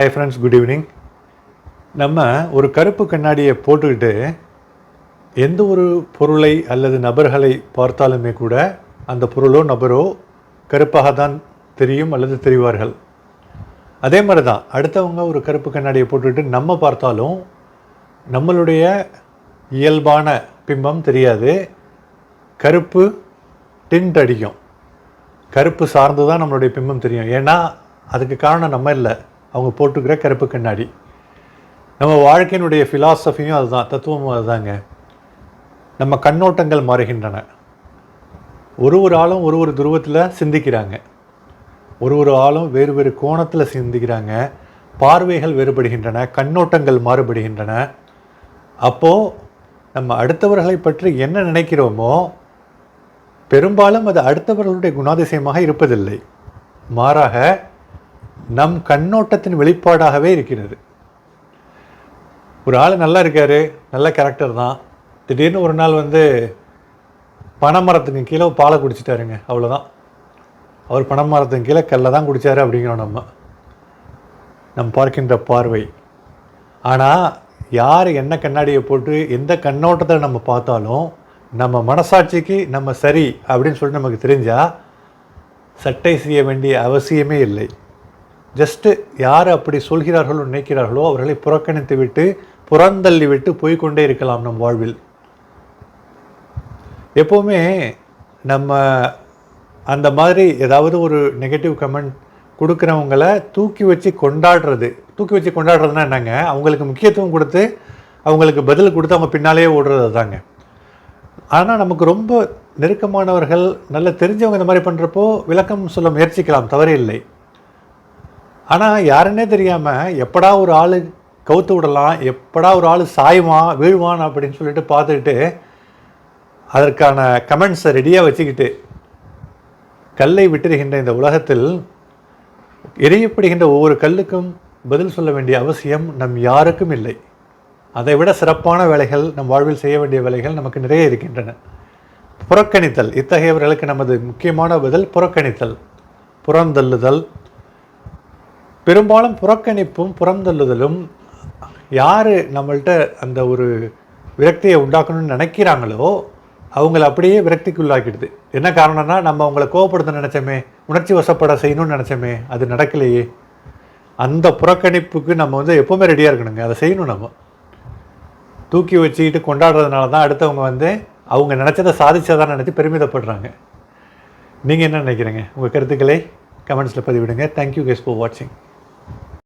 Hi friends, good evening. நம்ம ஒரு கருப்பு கண்ணாடியை போட்டுக்கிட்டு எந்த ஒரு பொருளை அல்லது நபர்களை பார்த்தாலுமே கூட அந்த பொருளோ நபரோ கருப்பாக தான் தெரியும் அல்லது தெரிவார்கள். அதே மாதிரி தான் அடுத்தவங்க ஒரு கருப்பு கண்ணாடியை போட்டுக்கிட்டு நம்ம பார்த்தாலும் நம்மளுடைய இயல்பான பிம்பம் தெரியாது. கருப்பு டிண்ட் அடிக்கும். கருப்பு சார்ந்து தான் நம்மளுடைய பிம்பம் தெரியும். ஏன்னா அதுக்கு காரணம் நம்ம இல்லை, அவங்க போட்டுக்கிற கருப்பு கண்ணாடி. நம்ம வாழ்க்கையினுடைய ஃபிலாசபியும் அதுதான், தத்துவமும் அதுதாங்க. நம்ம கண்ணோட்டங்கள் மாறுகின்றன. ஒரு ஆளும் ஒரு துருவத்தில் சிந்திக்கிறாங்க. ஒரு ஆளும் வேறு வேறு கோணத்தில் சிந்திக்கிறாங்க. பார்வைகள் வேறுபடுகின்றன, கண்ணோட்டங்கள் மாறுபடுகின்றன. அப்போது நம்ம அடுத்தவர்களை பற்றி என்ன நினைக்கிறோமோ பெரும்பாலும் அது அடுத்தவர்களுடைய குணாதிசயமாக இருப்பதில்லை. மாறாக நம் கண்ணோட்டத்தின் வெளிப்பாடாகவே இருக்கிறது. ஒரு ஆள் நல்லா இருக்கார், நல்ல கேரக்டர் தான். திடீர்னு ஒரு நாள் பனைமரத்துக்கு கீழே பாலை குடிச்சிட்டாருங்க, அவ்வளோதான். அவர் பனைமரத்துக்கு கீழே கல்லை தான் குடித்தார் அப்படிங்கிறோம் நம்ம பார்க்கின்ற பார்வை. ஆனால் யார் என்ன கண்ணாடியை போட்டு எந்த கண்ணோட்டத்தில் நம்ம பார்த்தாலும் நம்ம மனசாட்சிக்கு நம்ம சரி அப்படின்னு சொல்லிட்டு நமக்கு தெரிஞ்சால் சட்டை செய்ய வேண்டிய அவசியமே இல்லை. ஜஸ்ட்டு யார் அப்படி சொல்கிறார்களோ நினைக்கிறார்களோ அவர்களை புறக்கணித்து விட்டு புறந்தள்ளி விட்டு போய்கொண்டே இருக்கலாம் நம் வாழ்வில். எப்போவுமே நம்ம அந்த மாதிரி ஏதாவது ஒரு நெகட்டிவ் கமெண்ட் கொடுக்குறவங்கள தூக்கி வச்சு கொண்டாடுறதுன்னா என்னங்க, அவங்களுக்கு முக்கியத்துவம் கொடுத்து அவங்களுக்கு பதில் கொடுத்து அவங்க பின்னாலேயே ஓடுறது தாங்க. ஆனால் நமக்கு ரொம்ப நெருக்கமானவர்கள், நல்ல தெரிஞ்சவங்க இந்த மாதிரி பண்ணுறப்போ விளக்கம் சொல்ல முயற்சிக்கலாம், தவறே இல்லை. ஆனால் யாருன்னே தெரியாமல் எப்படா ஒரு ஆள் கவுத்து விடலாம், எப்படா ஒரு ஆள் சாய்வான் வீழ்வான் அப்படின்னு சொல்லிட்டு பார்த்துக்கிட்டு அதற்கான கமெண்ட்ஸை ரெடியாக வச்சுக்கிட்டு கல்லை விட்டுருகின்ற இந்த உலகத்தில் எரியப்படுகின்ற ஒவ்வொரு கல்லுக்கும் பதில் சொல்ல வேண்டிய அவசியம் நம் யாருக்கும் இல்லை. அதை விட சிறப்பான வேலைகள் நம் வாழ்வில் செய்ய வேண்டிய வேலைகள் நமக்கு நிறைய இருக்கின்றன. புறக்கணித்தல், இத்தகையவர்களுக்கு நமது முக்கியமான பதில் புறக்கணித்தல், புறந்தள்ளுதல். பெரும்பாலும் புறக்கணிப்பும் புறந்தள்ளுதலும் யார் நம்மள்கிட்ட அந்த ஒரு விரக்தியை உண்டாக்கணும்னு நினைக்கிறாங்களோ அவங்கள அப்படியே விரக்திக்கு உள்ளாக்கிடுது. என்ன காரணம்னா, நம்ம அவங்கள கோவப்படுத்த நினச்சோமே, உணர்ச்சி வசப்பட செய்யணும்னு நினச்சோமே, அது நடக்கலையே. அந்த புறக்கணிப்புக்கு நம்ம எப்போவுமே ரெடியாக இருக்கணுங்க. அதை செய்யணும். நம்ம தூக்கி வச்சுக்கிட்டு கொண்டாடுறதுனால தான் அடுத்தவங்க அவங்க நினச்சதை சாதிச்சதான் நினச்சி பெருமிதப்படுறாங்க. நீங்கள் என்ன நினைக்கிறீங்க? உங்கள் கருத்துக்களை கமெண்ட்ஸில் பதிவிடுங்க. தேங்க்யூ கைஸ் ஃபார் வாட்சிங்.